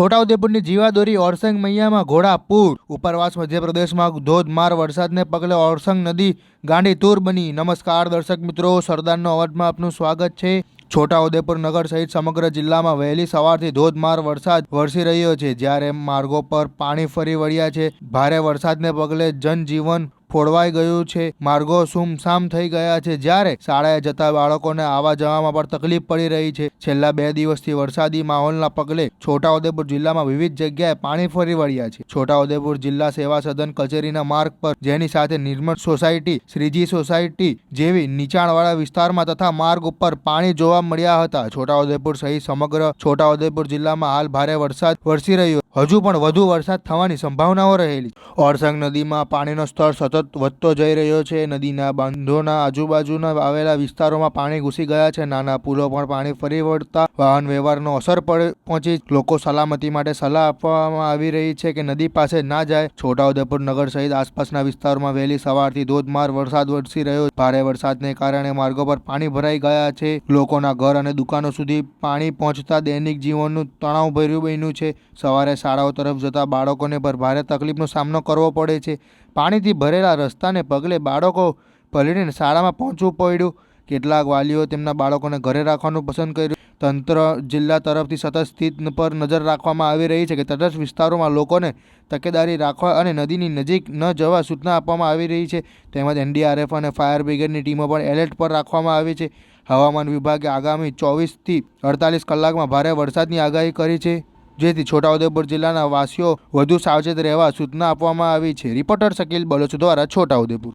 છોટાઉદેપુરની જીવાદોરી ઓરસંગ મૈયામાં ઘોડાપૂર। ઉપરવાસ મધ્યપ્રદેશમાં ધોધમાર વરસાદને પગલે ઓરસંગ નદી ગાંડીતુર બની। નમસ્કાર દર્શક મિત્રો, સરદારનો અવાજમાં આપનું સ્વાગત છે। છોટાઉદેપુર નગર સહિત સમગ્ર જિલ્લામાં વહેલી સવારથી ધોધમાર વરસાદ વરસી રહ્યો છે, જ્યારે માર્ગો પર પાણી ફરી વળ્યા છે। ભારે વરસાદને પગલે જનજીવન ખોરવાઈ ગયું છે, માર્ગો સુમસામ થઈ ગયા છે, જ્યારે શાળાએ જતા બાળકોને આવવા જવામાં પણ તકલીફ પડી રહી છે। છેલ્લા 2 દિવસથી વરસાદી માહોલના પગલે છોટાઉદેપુર જિલ્લામાં વિવિધ જગ્યાએ પાણી ફરી વળ્યા છે। છોટાઉદેપુર જિલ્લા સેવા સદન કચેરીના માર્ગ પર, જેની સાથે નિર્મળ સોસાયટી, શ્રીજી સોસાયટી જેવી નીચાણવાળા વિસ્તારમાં તથા માર્ગ ઉપર પાણી જોવા મળ્યા હતા। છોટાઉદેપુર સહિત સમગ્ર છોટાઉદેપુર જિલ્લામાં હાલ ભારે વરસાદ વરસી રહ્યો, હજુ પણ વધુ વરસાદ થવાની સંભાવનાઓ રહેલી। ઓરસંગ નદીમાં પાણીનો સ્તર સતત વધતો જઈ રહ્યો છે। નદીના બાંધોના આજુબાજુના આવેલા વિસ્તારોમાં પાણી ઘૂસી ગયા છે। નાના પુલો પણ પાણી ફરી વળતા વાહન વ્યવહારનો અસર પહોંચી। લોકો સલામતી માટે સલાહ આપવામાં આવી રહી છે કે નદી પાસે ના જાય। છોટાઉદેપુર નગર સહિત આસપાસના વિસ્તારોમાં વહેલી સવારથી ધોધમાર વરસાદ વરસી રહ્યો છે। ભારે વરસાદને કારણે માર્ગો પર પાણી ભરાઈ ગયા છે। લોકોના ઘર અને દુકાનો સુધી પાણી પહોંચતા દૈનિક જીવનનું તણાવભર્યું બન્યું છે। સવારે શાળાઓ તરફ જતા બાળકોને પર ભારે તકલીફનો સામનો કરવો પડે છે। પાણીથી ભરેલા રસ્તાને પગલે બાળકો પલળીને શાળામાં પહોંચવું પડ્યું। કેટલાક વાલીઓ તેમના બાળકોને ઘરે રાખવાનું પસંદ કર્યું। તંત્ર જિલ્લા તરફથી સતત સ્થિતિ પર નજર રાખવામાં આવી રહી છે કે તટસ્થ વિસ્તારોમાં લોકોને તકેદારી રાખવા અને નદીની નજીક ન જવા સૂચના આપવામાં આવી રહી છે। તેમજ એનડીઆરએફ અને ફાયર બ્રિગેડની ટીમો પણ એલર્ટ પર રાખવામાં આવી છે। હવામાન વિભાગે આગામી 24 થી 48 કલાકમાં ભારે વરસાદની આગાહી કરી છે, જેથી છોટાઉદેપુર જિલ્લાના વાસીઓ વધુ સાવચેત રહેવા સૂચના આપવામાં આવી છે। રિપોર્ટર શકીલ બલોચ દ્વારા છોટાઉદેપુર।